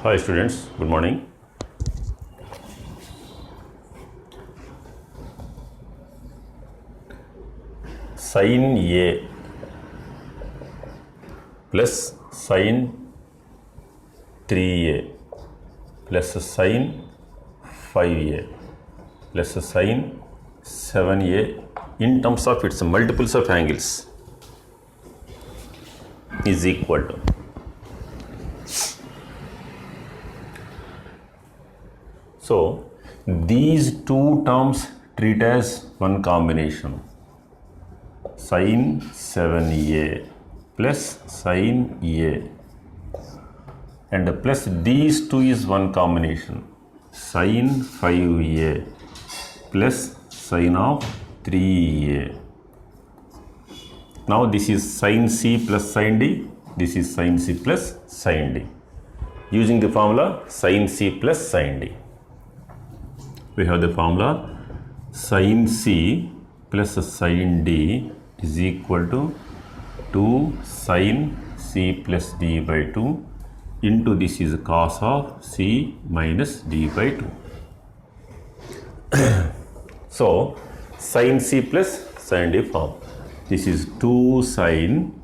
Hi students, good morning. Sin A plus sin 3A plus sin 5A plus sin 7A in terms of its multiples of angles is equal to so these two terms treat as one combination, sin 7A plus sin A, and plus these two is one combination, sin 5A plus sin of 3A. Now this is sin C plus sin D, this is sin C plus sin D. Using the formula sin C plus sin D, we have the formula sin C plus sin D is equal to 2 sin C plus D by 2 into this is cos of C minus D by 2. So sin C plus sin D form. This is 2 sin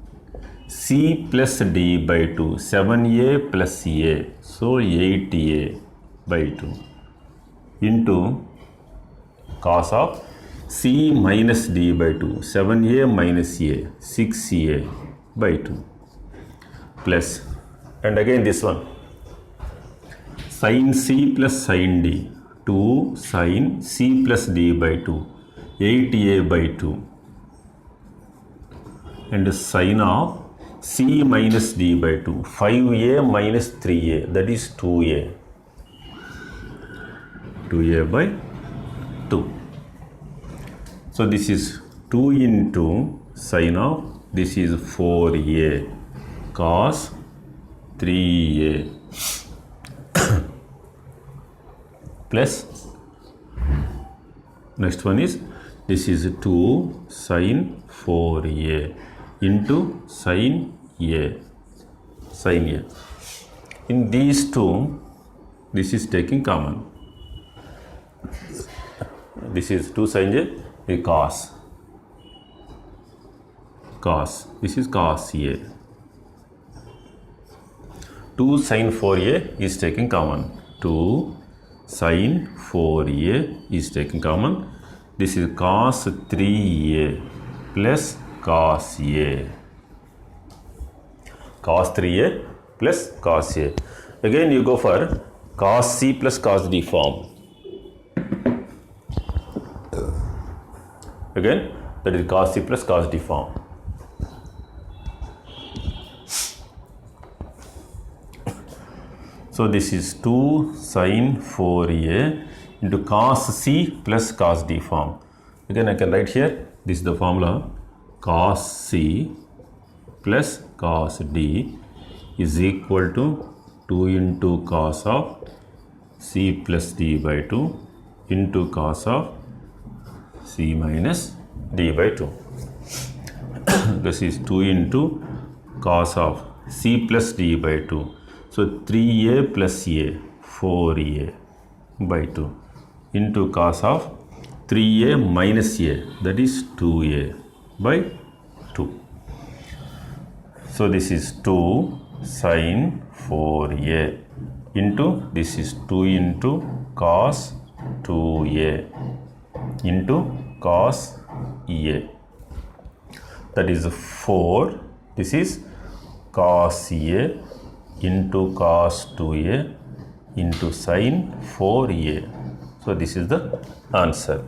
C plus D by 2, 7A plus A, so 8A by 2 into cos of C minus D by 2, 7A minus A, 6A by 2 plus, and again this one, sin C plus sin D, 2 sin C plus D by 2, 8A by 2, and sin of C minus D by 2, 5A minus 3A, that is 2A, 2A by 2. So this is 2 into sin of, this is 4A cos 3A plus, next one is, this is 2 sin 4A into sin A, sin A. In these two, this is taking common. This is 2 sin A, the cos, this is cos A. 2 sin 4A is taking common, 2 sin 4A is taking common. This is cos 3A plus cos A, cos 3A plus cos A. Again you go for cos C plus cos D form. Again that is cos C plus cos D form. So this is 2 sin 4A into cos C plus cos D form. Again I can write here, this is the formula, cos C plus cos D is equal to 2 into cos of C plus D by 2 into cos of C minus D by 2. This is 2 into cos of C plus D by 2. So 3A plus A, 4A by 2 into cos of 3A minus A, that is 2A by 2. So this is 2 sin 4A into, this is 2 into cos 2A into cos A, that is 4, this is cos A into cos 2A into sin 4A. So this is the answer.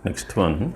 Next one,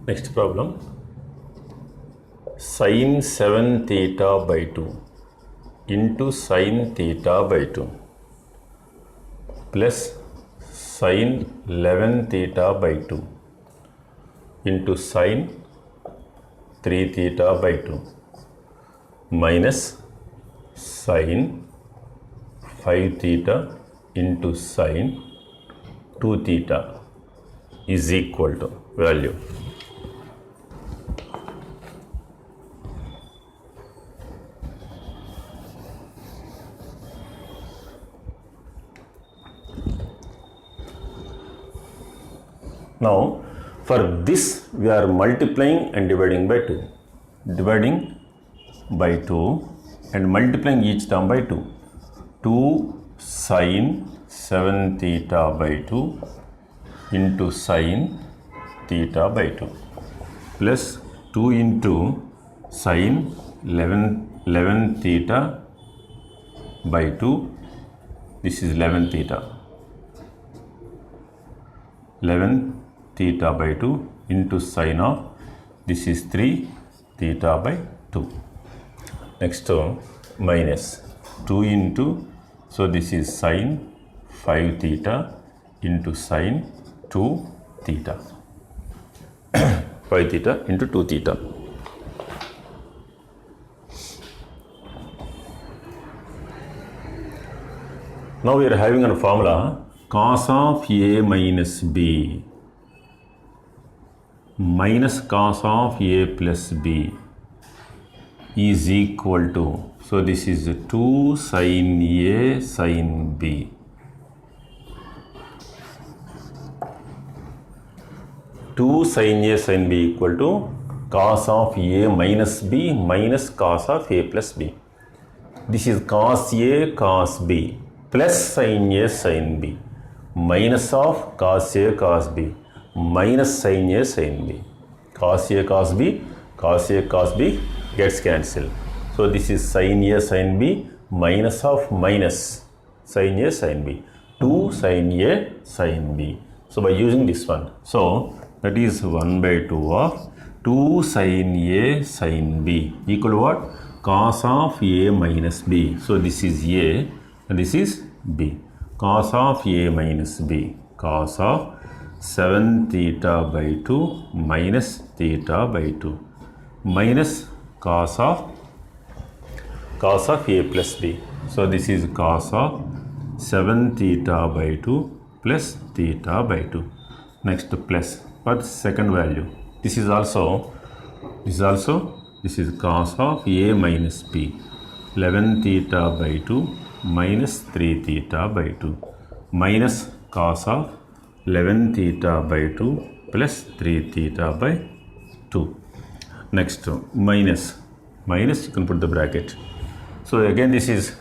Next problem, sin 7 theta by 2 into sin theta by 2 plus sin 11 theta by 2 into sin 3 theta by 2 minus sin 5 theta into sin 2 theta is equal to value. Now for this we are multiplying and dividing by 2. Dividing by 2 and multiplying each term by 2. 2 sin 7 theta by 2 into sin theta by 2 plus 2 into sin 11 theta by 2. This is 11 theta. 11 theta by 2 into sin of, this is 3 theta by 2. Next minus 2 into, so this is sin 5 theta into sin 2 theta. 5 theta into 2 theta. Now we are having a formula cos of a minus b minus cos of a plus b is equal to, so this is 2 sin a sin b. Two sin a sin b equal to cos of a minus b minus cos of a plus b. This is cos a cos b plus sin a sin b minus of cos a cos b minus sin a sin b. Cos a cos b, cos a cos b gets cancelled. So this is sin a sin b minus of minus sin a sin b. 2 sin a sin b. So by using this one, so that is 1 by 2 of 2 sin a sin b equal to what? Cos of a minus b. So this is a and this is b. Cos of a minus b, cos of 7 theta by 2 minus theta by 2 minus cos of a plus b. So this is cos of 7 theta by 2 plus theta by 2. Next plus for the second value. This is cos of a minus b 11 theta by 2 minus 3 theta by 2 minus cos of 11 theta by 2 plus 3 theta by 2. Next minus you can put the bracket. So again this is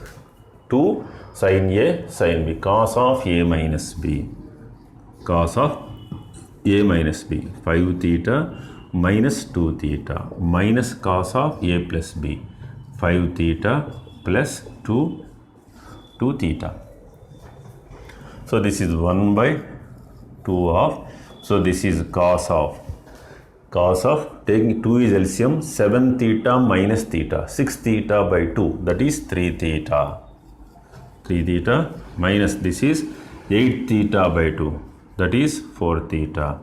2 sin a sin b cos of a minus b, cos of a minus b 5 theta minus 2 theta minus cos of a plus b 5 theta plus 2 theta. So this is 1 by 2 of, so this is cos of taking 2 is LCM 7 theta minus theta 6 theta by 2, that is 3 theta minus this is 8 theta by 2, that is 4 theta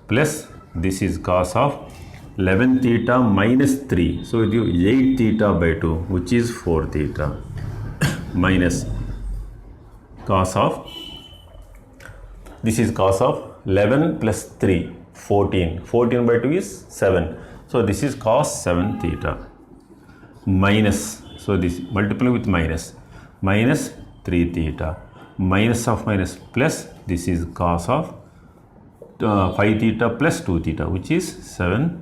plus this is cos of 11 theta minus 3, so it gives 8 theta by 2 which is 4 theta minus cos of, this is cos of 11 plus 3 14 by 2 is 7, so this is cos 7 theta minus, so this multiply with minus 3 theta minus of minus plus, this is cos of 5 theta plus 2 theta which is 7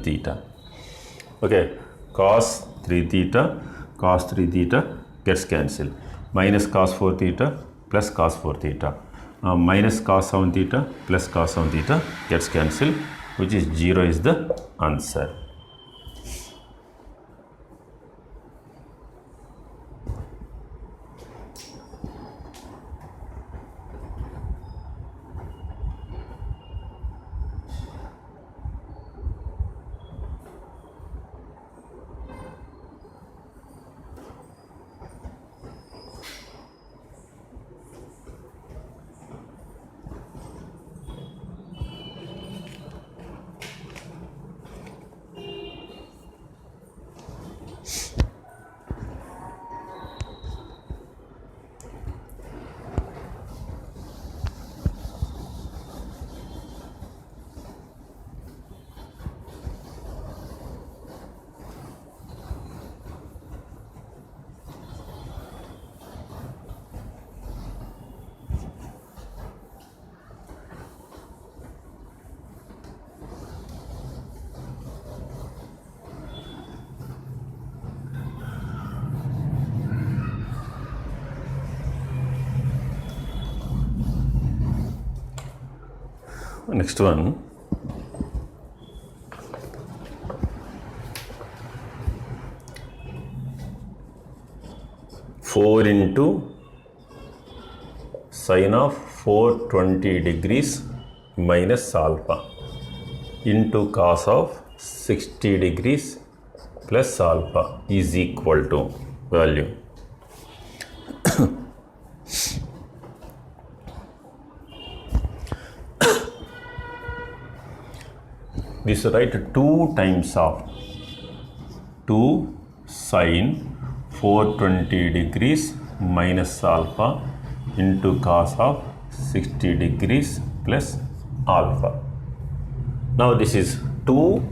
theta. Okay, cos 3 theta gets cancelled, minus cos 4 theta plus cos 4 theta minus cos 7 theta plus cos 7 theta gets cancelled, which is 0 is the answer. next one. Four into sine of 420 degrees minus alpha into cos of 60 degrees plus alpha is equal to value. This write 2 times of 2 sine 420 degrees minus alpha into cos of 60 degrees plus alpha. Now this is 2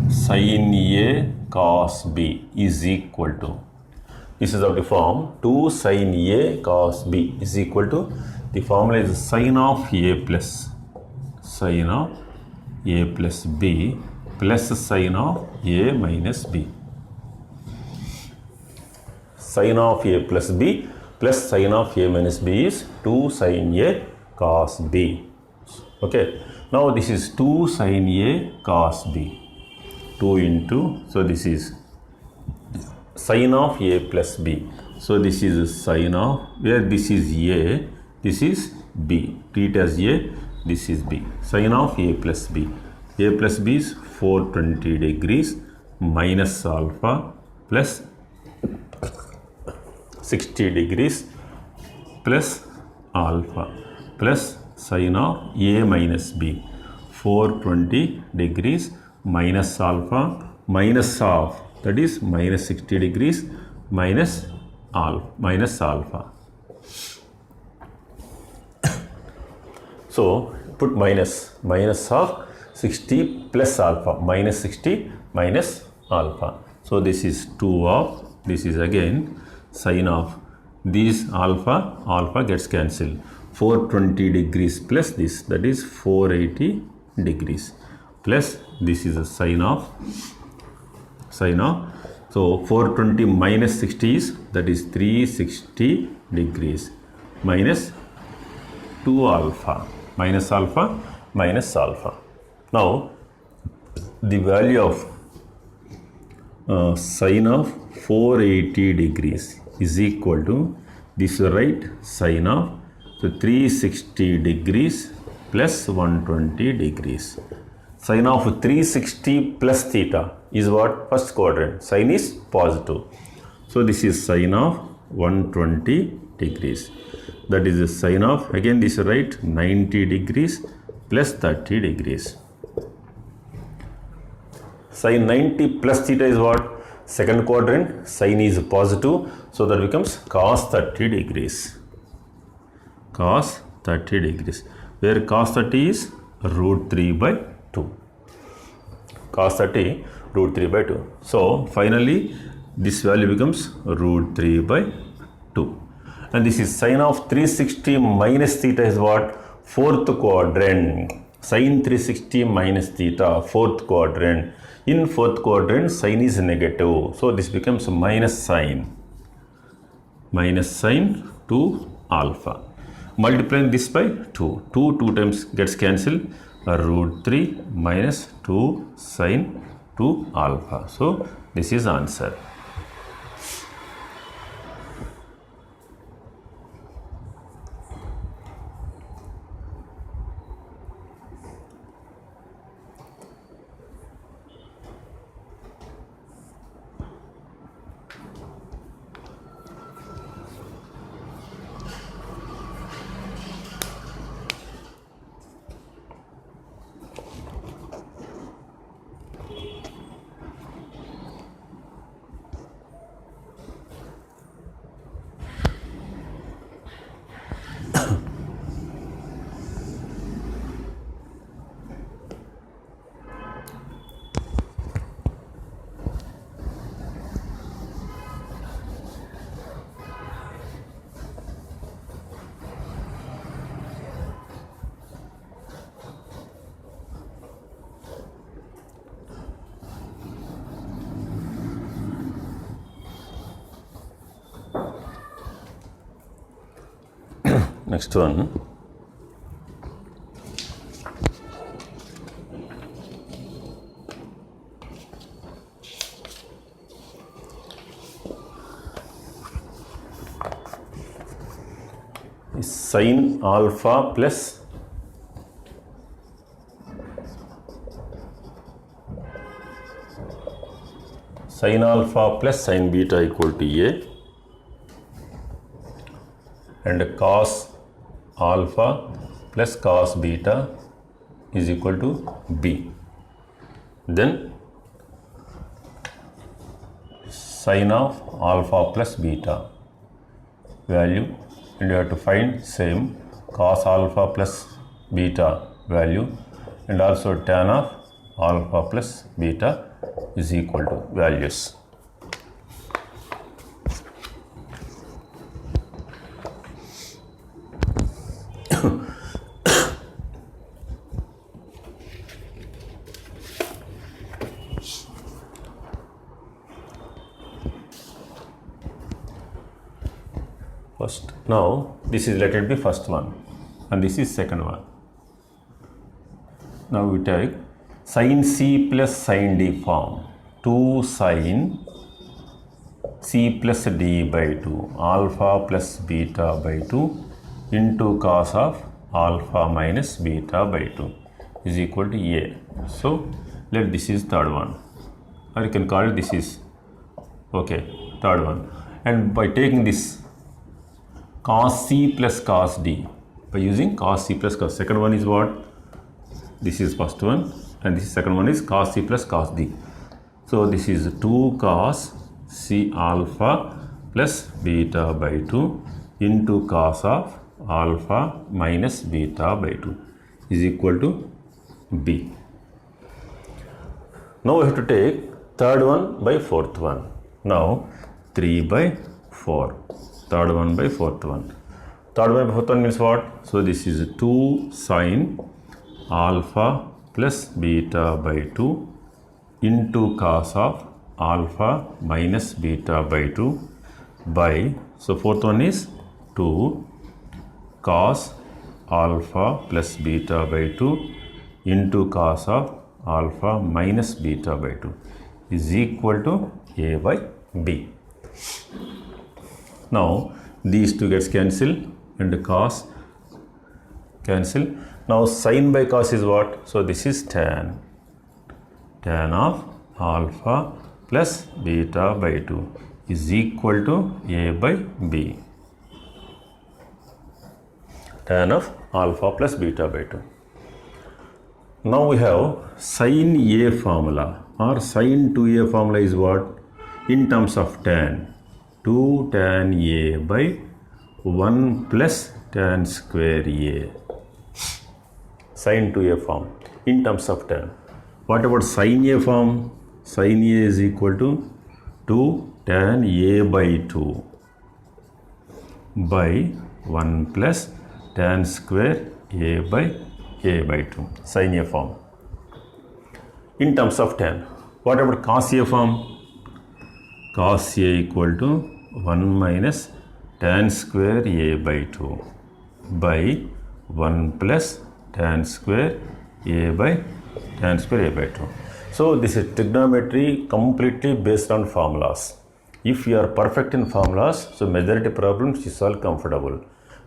sin A cos B is equal to, this is of the form 2 sin A cos B is equal to, the formula is sin of A plus sin of A plus B plus sin of A minus B. Sin of A plus B plus sin of A minus B is 2 sin A cos B. Okay, now this is 2 sin A cos B. 2 into, so this is sin of A plus B. So this is sin of, where this is A, this is B. Treat as A, this is B. Sin of A plus B. A plus B is 420 degrees minus alpha plus 60 degrees plus alpha plus sin of A minus B. 420 degrees minus alpha minus of, that is minus 60 degrees minus alpha. So put minus of 60 plus alpha, minus 60 minus alpha. So this is 2 of, this is again sin of, these alpha gets cancelled. 420 degrees plus this, that is 480 degrees plus this is a sin of, so 420 minus 60 is, that is 360 degrees minus 2 alpha minus alpha. Now the value of sin of 480 degrees is equal to, this is right, sin of, so 360 degrees plus 120 degrees. Sin of 360 plus theta is what? First quadrant. Sin is positive. So this is sin of 120 degrees. That is the sin of, again this is right, 90 degrees plus 30 degrees. Sin 90 plus theta is what? Second quadrant. Sin is positive. So that becomes cos 30 degrees. Cos 30 degrees. Where cos 30 is root 3 by 2. Cos 30 root 3 by 2. So finally this value becomes root 3 by 2. And this is sin of 360 minus theta is what? Fourth quadrant. Sin 360 minus theta, fourth quadrant. In fourth quadrant, sin is negative. So this becomes minus sin to alpha. Multiplying this by 2. 2 times gets cancelled. Root 3 minus 2 sin to alpha. So this is answer. Next one. is sin alpha plus sin alpha plus sin beta equal to A, and cos alpha plus cos beta is equal to B. Then sin of alpha plus beta value, and you have to find same cos alpha plus beta value, and also tan of alpha plus beta is equal to values. First, now this is let it be first one, and this is second one. Now we take sin C plus sin D form, 2 sin C plus D by 2 alpha plus beta by 2 into cos of alpha minus beta by 2 is equal to A. So let this is third one, or you can call it this is okay third one, and by taking this cos C plus cos D, by using cos C plus cos, second one is what? This is first one, and this second one is cos C plus cos D. So this is 2 cos C alpha plus beta by 2 into cos of alpha minus beta by 2 is equal to B. Now we have to take third one by fourth one. Now 3 by 4. Third one by fourth one. Third one by fourth one means what? So this is 2 sin alpha plus beta by 2 into cos of alpha minus beta by 2 by, so fourth one is 2 cos alpha plus beta by 2 into cos of alpha minus beta by 2 is equal to A by B. Now these two gets cancelled and the cos cancel. Now sin by cos is what? So this is tan of alpha plus beta by 2 is equal to A by B. Tan of alpha plus beta by 2. Now we have sin A formula, or sin 2A formula is what? In terms of tan, 2 tan A by 1 plus tan square A. Sin 2A form in terms of tan. What about sin A form? Sin A is equal to 2 tan A by 2 by 1 plus tan square A by 2. Sin A form in terms of tan. What about cos A form? Cos A equal to 1 minus tan square A by 2 by 1 plus tan square A by 2. So this is trigonometry completely based on formulas. If you are perfect in formulas, so majority problems you solve comfortable.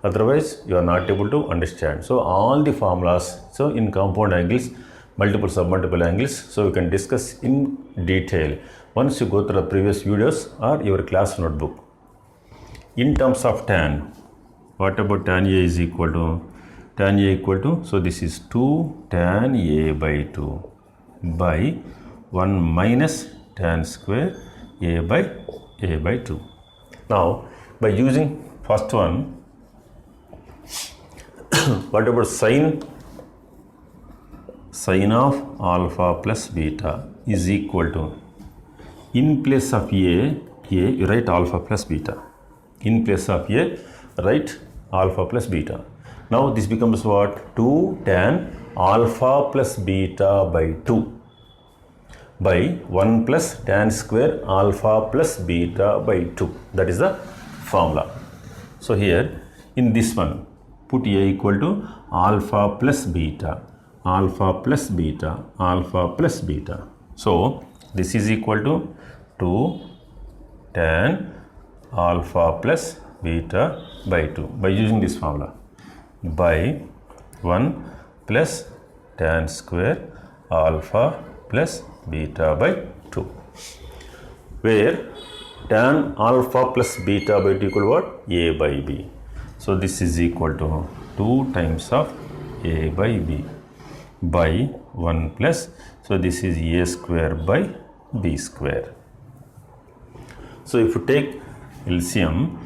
Otherwise, you are not able to understand. So all the formulas, so in compound angles, multiple submultiple angles, so we can discuss in detail once you go through the previous videos or your class notebook. In terms of tan, what about tan A is equal to? Tan A equal to, so this is 2 tan A by 2 by 1 minus tan square A by 2. Now, by using first one, what about sin of alpha plus beta is equal to, in place of A, you write alpha plus beta. In place of A, write alpha plus beta. Now this becomes what? 2 tan alpha plus beta by 2 by 1 plus tan square alpha plus beta by 2. That is the formula. So here in this one, put A equal to alpha plus beta, alpha plus beta, alpha plus beta. So this is equal to 2 tan alpha plus beta by 2 by using this formula, by 1 plus tan square alpha plus beta by 2, where tan alpha plus beta by 2 equal what? A by b. So this is equal to 2 times of a by b by 1 plus, so this is a square by b square. So if you take LCM,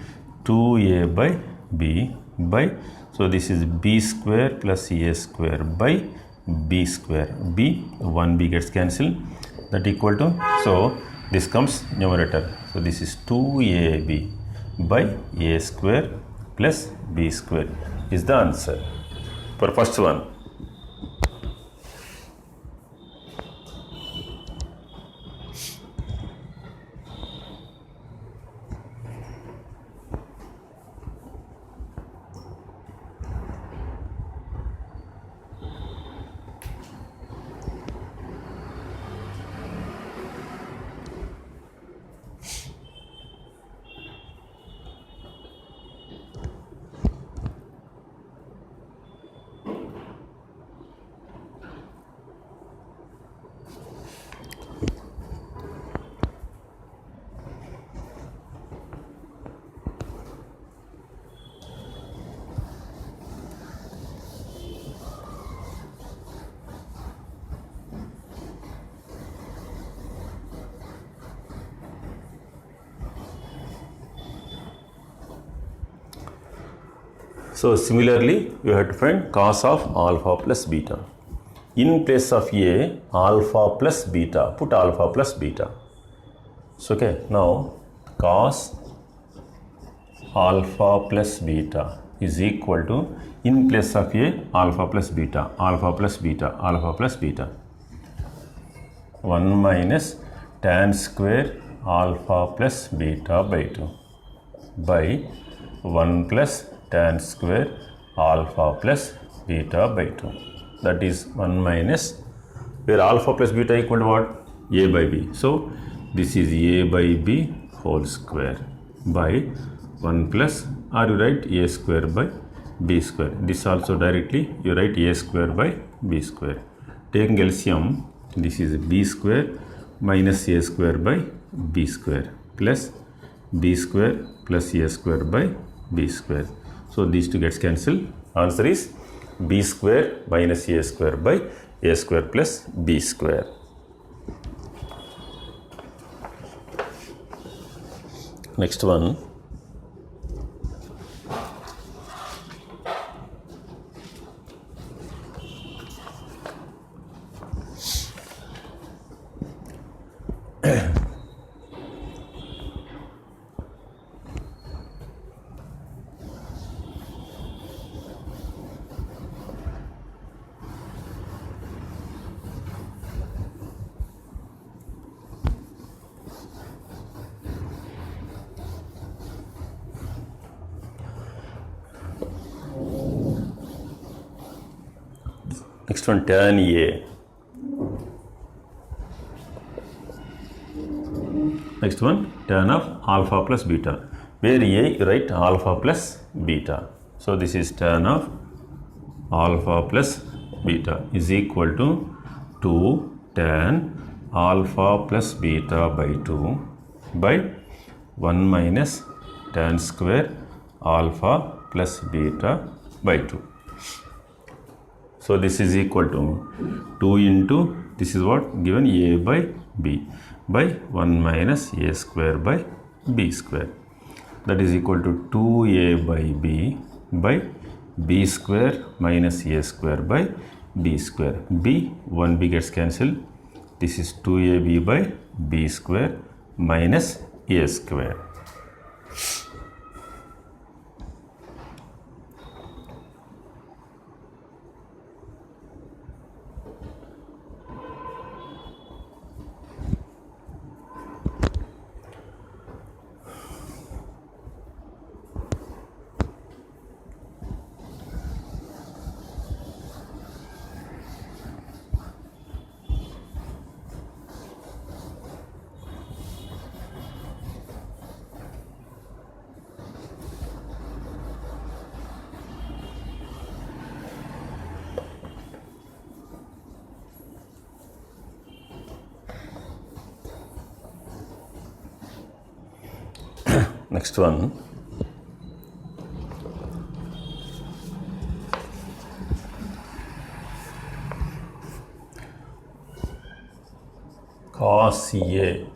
2a by b by, so this is b square plus a square by b square, b 1b gets cancelled, that equal to, so this comes numerator, so this is 2ab by a square plus b square is the answer for first one. So similarly, you have to find cos of alpha plus beta. In place of a, alpha plus beta, put alpha plus beta. So okay, now cos alpha plus beta is equal to, in place of a, alpha plus beta, alpha plus beta, alpha plus beta, 1 minus tan square alpha plus beta by 2 by 1 plus tan square alpha plus beta by 2, that is 1 minus, where alpha plus beta equal to what? A by b. So this is a by b whole square by 1 plus, or you write a square by b square. This also directly you write a square by b square. Taking LCM, this is b square minus a square by b square plus b square plus a square by b square. So these two gets cancelled. Answer is b square minus a square by a square plus b square. Next one. Next one, tan A. Next one, tan of alpha plus beta, where A you write alpha plus beta. So this is tan of alpha plus beta is equal to 2 tan alpha plus beta by 2 by 1 minus tan square alpha plus beta by 2. So this is equal to 2 into, this is what given, a by b by 1 minus a square by b square, that is equal to 2a by b by b square minus a square by b square. B 1b gets cancelled. This is 2ab by b square minus a square. Next one, cos A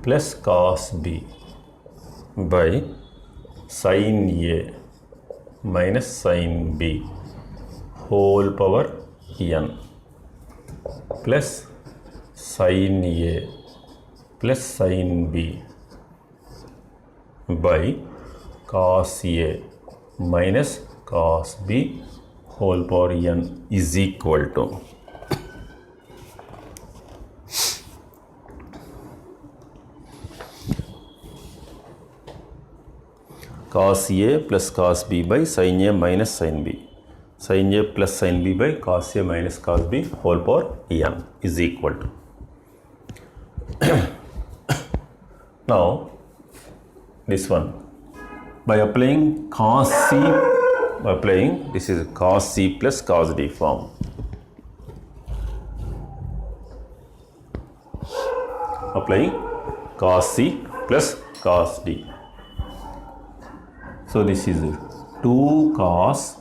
plus cos B by sin A minus sin B whole power n plus sin A plus sin B by cos A minus cos B whole power n is equal to cos A plus cos B by sin A minus sin B. Sin A plus sin B by cos A minus cos B whole power n is equal to. Now, this one, by applying cos C, this is cos C plus cos D form. Applying cos C plus cos D. So, this is 2 cos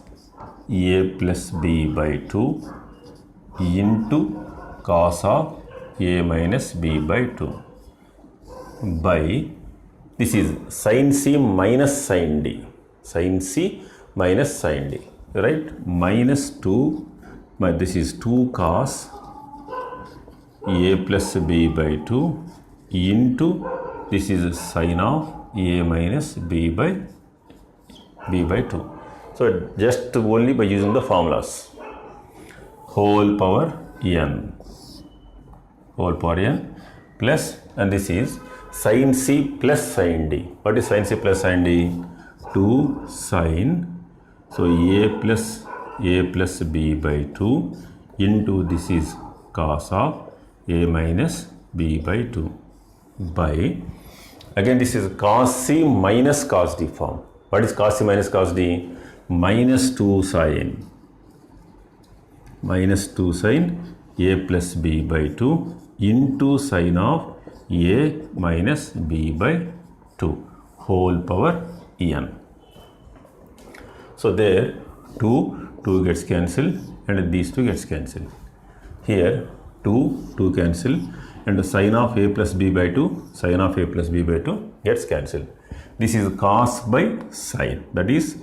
A plus B by 2 into cos of A minus B by 2 by, this is sin C minus sin D, sin C minus sin D, right, minus 2, this is 2 cos A plus B by 2 into, this is sin of A minus B by 2. So, just only by using the formulas, whole power n plus, and this is sin C plus sin D. What is sin C plus sin D? 2 sin, so A plus B by 2 into, this is cos of A minus B by 2 by, again this is cos C minus cos D form. What is cos C minus cos D? Minus 2 sin A plus B by 2 into sin of A minus B by 2 whole power n. So, there 2 gets cancelled and these 2 gets cancelled. Here 2 cancel and sin of A plus B by 2 gets cancelled. This is cos by sin, that is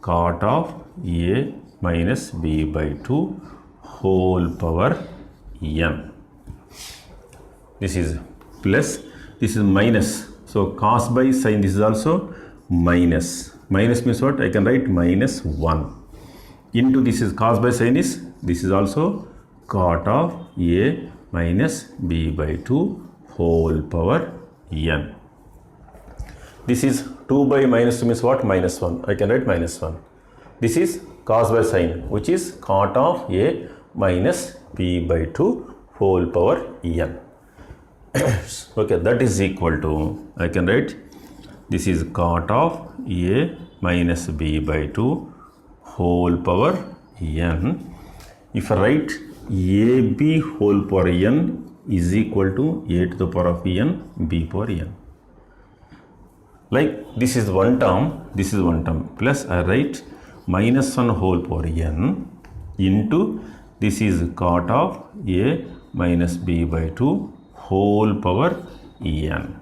cot of A minus B by 2 whole power n. This is plus, this is minus. So, cos by sin, this is also minus. Minus means what? I can write minus 1 into, this is cos by sin is, this is also cot of A minus B by 2 whole power n. This is 2 by minus 2 means what? Minus 1. I can write minus 1. This is cos by sin, which is cot of A minus B by 2 whole power n. Okay, that is equal to, I can write, this is cot of A minus B by 2 whole power n. If I write AB whole power n is equal to A to the power of n, B power n. Like this is one term, plus I write minus 1 whole power n into, this is cot of A minus B by 2 whole power n.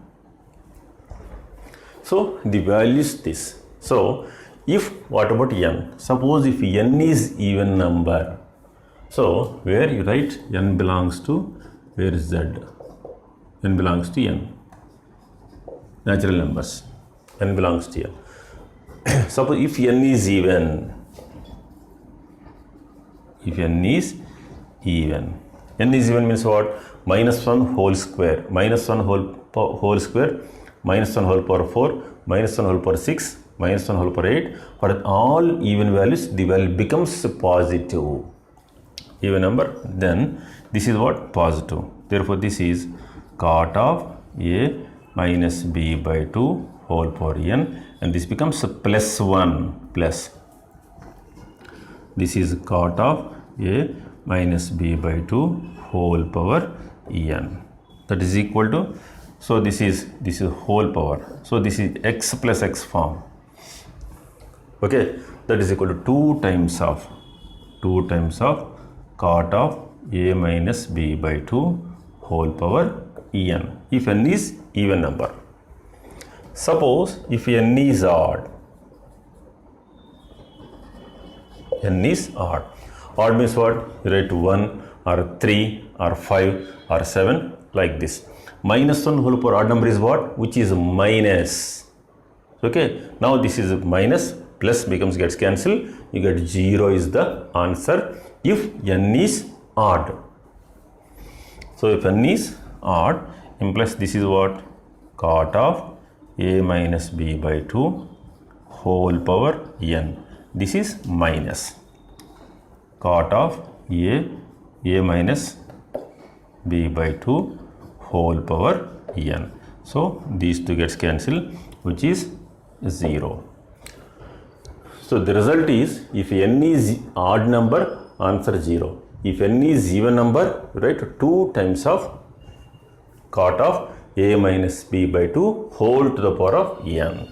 So, the value is this. So, if, what about n? Suppose if n is even number, so where you write n belongs to, where is z? N belongs to n, natural numbers, n belongs to n. Suppose if n is even, n is even means what? Minus 1 whole square, minus 1 whole square, minus 1 whole power 4, minus 1 whole power 6, minus 1 whole power 8. For all even values, the value becomes positive. Even number, then this is what? Positive. Therefore, this is cot of A minus B by 2 whole power n, and this becomes plus 1 plus. This is cot of A minus B by 2 whole power n. That is equal to So this is whole power. So this is x plus x form. Okay, that is equal to 2 times of cot of a minus b by 2 whole power n, if n is even number. Suppose if n is odd, odd means what? You write 1 or 3 or 5 or 7 like this. Minus 1 whole power odd number is what? Which is minus. Okay, now this is minus, plus gets cancelled, you get 0 is the answer if n is odd. So if n is odd, implies this is what? Cot of a minus b by 2 whole power n. This is minus cot of a minus b by 2 whole power n. So these two gets cancelled, which is 0. So the result is, if n is odd number, answer 0. If n is even number, write 2 times of cot of a minus b by 2 whole to the power of n.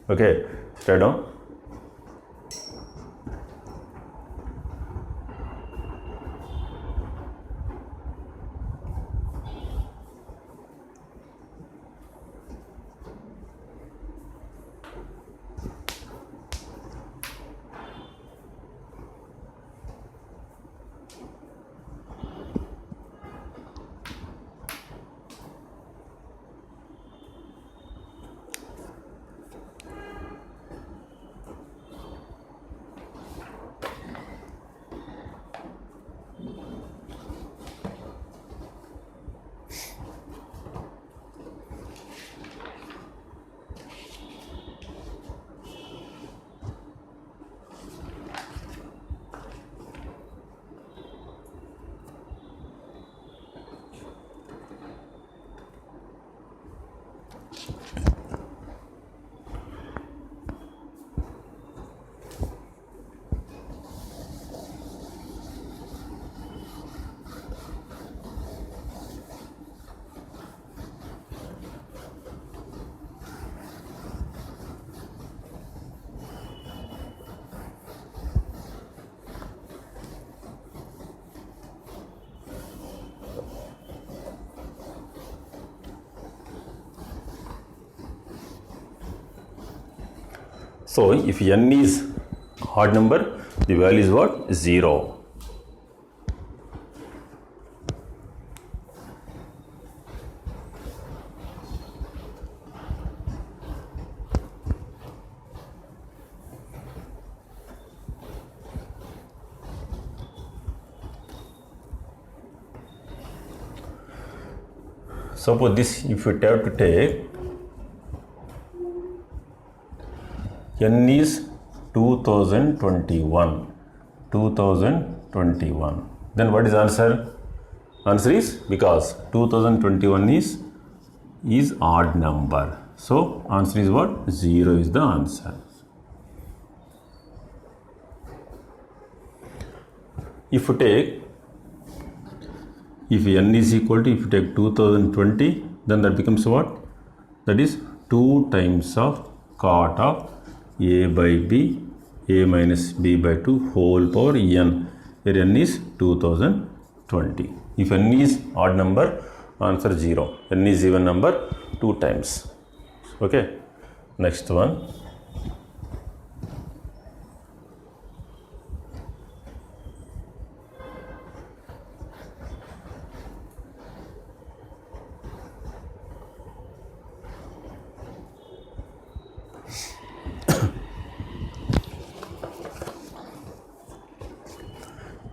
Okay, write down. So if n is odd number, the value is what? 0. Suppose this, if you have to take n is 2021, then what is answer? Answer is, because 2021 is odd number, so answer is what? 0 is the answer. If you take, if n is equal to, if you take 2020, then that becomes what? That is 2 times of cot of a by b, a minus b by 2 whole power n, where n is 2020. If n is odd number, answer 0. N is even number, 2 times. Okay, next one.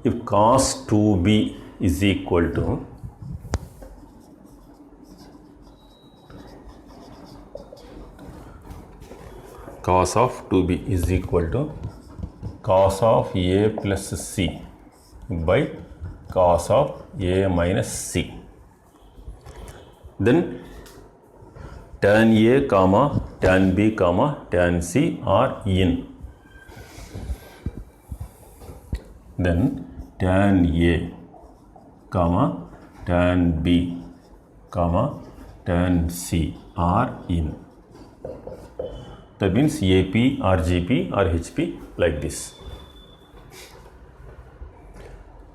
If cos 2b is equal to cos of 2b is equal to cos of a plus c by cos of a minus c, then tan a comma tan b comma tan c are in, then tan a comma tan b comma tan C are in. That means AP or GP or HP like this.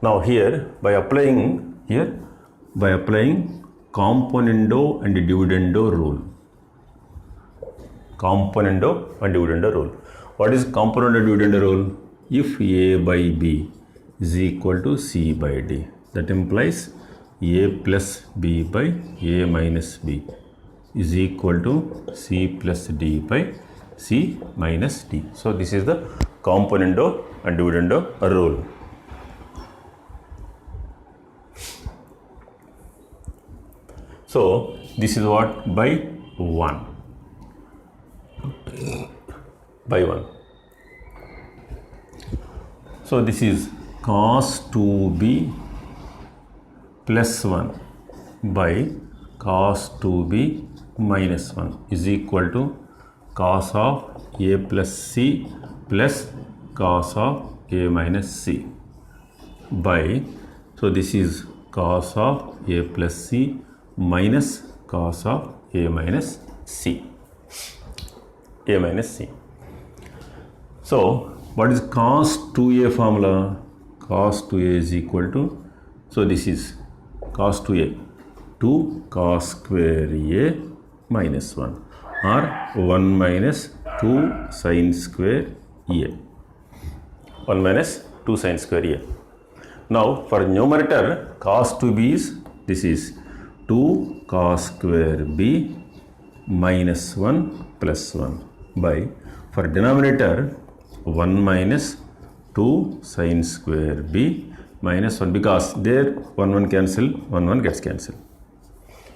Now here by applying componendo and dividendo rule. Componendo and dividendo rule. What is componendo and dividendo rule? If A by B is equal to C by D, that implies A plus B by A minus B is equal to C plus D by C minus D. So this is the componendo and dividendo rule. So this is what by 1. By 1. So this is cos 2b plus 1 by cos 2b minus 1 is equal to cos of A plus C plus cos of A minus C by, so this is cos of A plus C minus cos of A minus C. A minus C. So what is cos 2A formula? Cos 2A is equal to, so this is cos 2A, 2 cos square A minus 1 or 1 minus 2 sin square A. 1 minus 2 sin square A. Now for numerator cos 2B is, this is 2 cos square B minus 1 plus 1 by, for denominator 1 minus 2 sin square B minus 1, because there 1 cancel, 1 gets cancelled,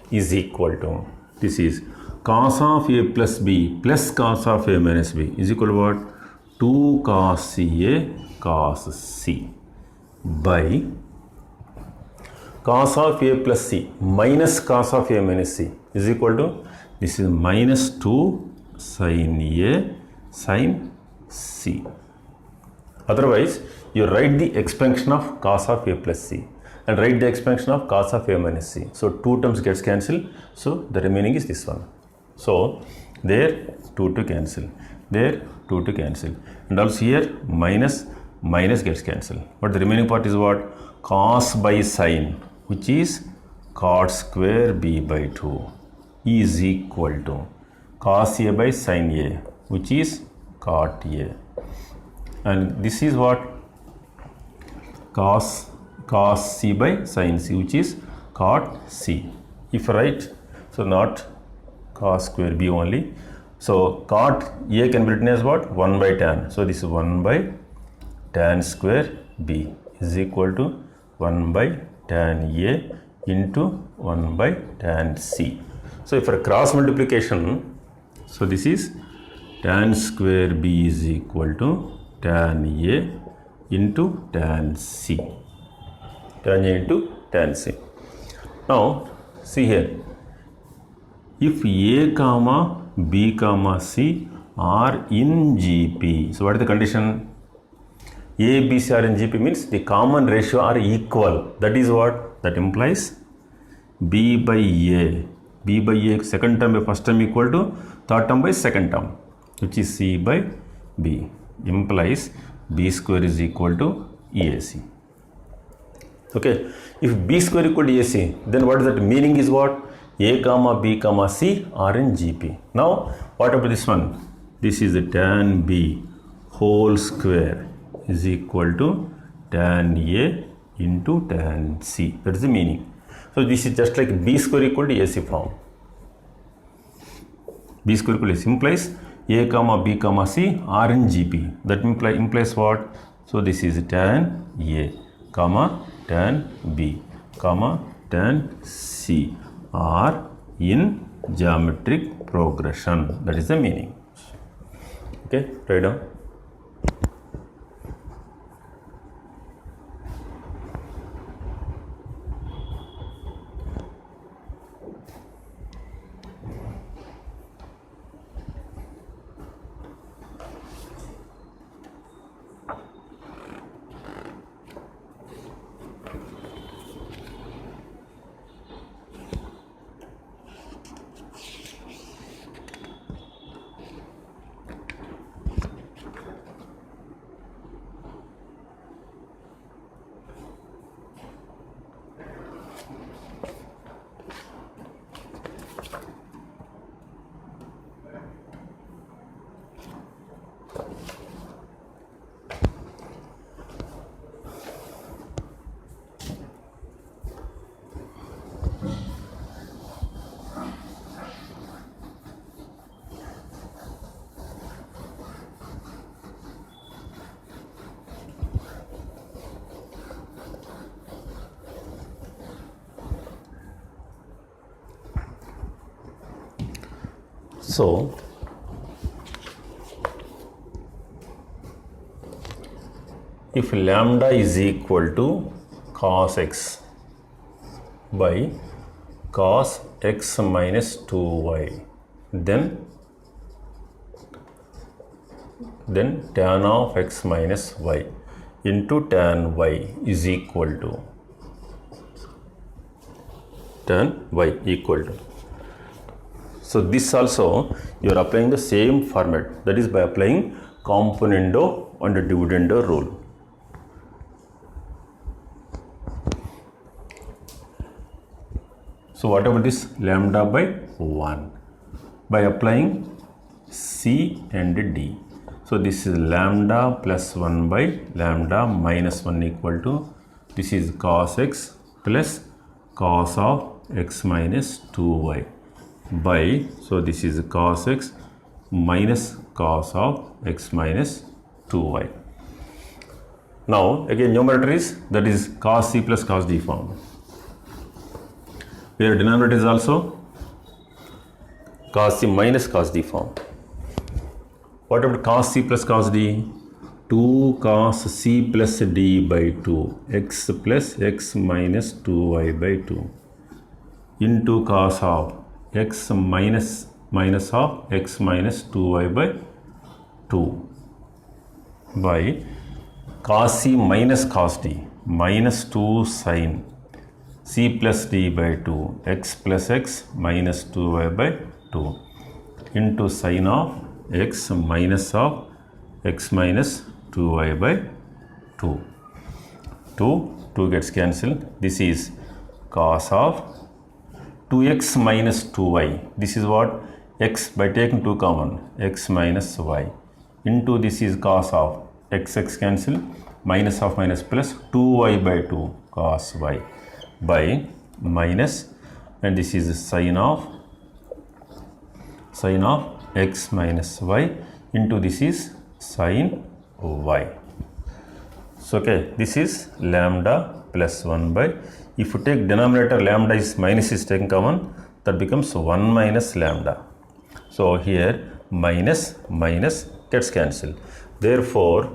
is equal to, this is cos of A plus B plus cos of A minus B is equal to what? 2 cos CA cos C by cos of A plus C minus cos of A minus C is equal to, this is minus 2 sin A sin C. Otherwise, you write the expansion of cos of A plus C and write the expansion of cos of A minus C. So 2 terms gets cancelled. So the remaining is this one. So there 2 to cancel, there 2 to cancel, and also here minus gets cancelled. But the remaining part is what? Cos by sin, which is cot square B by 2 is equal to cos A by sin A, which is cot A. And this is what? Cos C by sin C, which is cot C. If write, so not cos square B only. So cot A can be written as what? 1 by tan. So this is 1 by tan square B is equal to 1 by tan A into 1 by tan C. So if for cross multiplication, so this is tan square B is equal to tan A into tan C. Tan A into tan C. Now see here, if A comma B comma C are in GP, so what is the condition? A, B, C are in GP means the common ratio are equal. That is what? That implies B by A second term by first term equal to third term by second term, which is C by B, implies B square is equal to EAC. Okay, if B square equal to EAC, then what is that meaning is what? A comma B comma C are in GP. Now what about this one? This is the tan B whole square is equal to tan A into tan C. That is the meaning. So this is just like B square equal to AC form. B square equal to AC implies A comma B comma C are in GP. That implies what? So this is tan A comma tan B comma tan C are in geometric progression. That is the meaning. Okay, write down. So if lambda is equal to cos x by cos x minus 2y, then tan of x minus y into tan y is equal to tan y equal to. So this also you are applying the same format, that is by applying componendo and dividendo rule. So what about this lambda by 1? By applying C and D. So this is lambda plus 1 by lambda minus 1 equal to, this is cos x plus cos of x minus 2y by, so this is cos x minus cos of x minus 2y. Now again numerator is, that is cos c plus cos d form. Here denominator is also cos c minus cos d form. What about cos c plus cos d? 2 cos c plus d by 2 x plus x minus 2y by 2 into cos of x minus of x minus 2y by 2 by cos c minus cos d minus 2 sin c plus d by 2 x plus x minus 2y by 2 into sin of x minus of x minus 2y by 2. 2 gets cancelled. This is cos of 2x minus 2y. This is what? X by taking 2 common, x minus y into, this is cos of x cancel, minus of minus plus 2y by 2 cos y by minus, and this is sin of x minus y into, this is sin y. So okay, this is lambda plus 1 by, if you take denominator lambda is minus is taken common, that becomes 1 minus lambda. So here minus gets cancelled. Therefore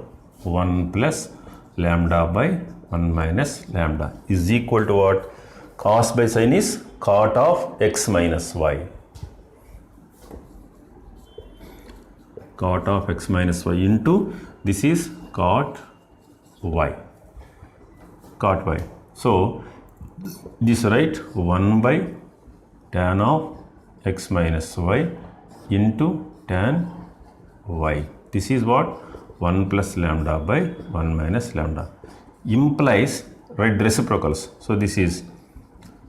1 plus lambda by 1 minus lambda is equal to what? Cos by sin is cot of x minus y. Cot of x minus y into, this is cot y. Cot y. So this right 1 by tan of x minus y into tan y. This is what? 1 plus lambda by 1 minus lambda. Implies, right, the reciprocals. So this is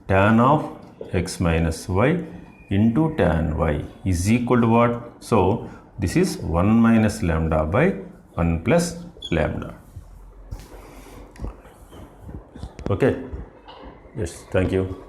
tan of x minus y into tan y is equal to what? So this is 1 minus lambda by 1 plus lambda. Okay. Yes, thank you.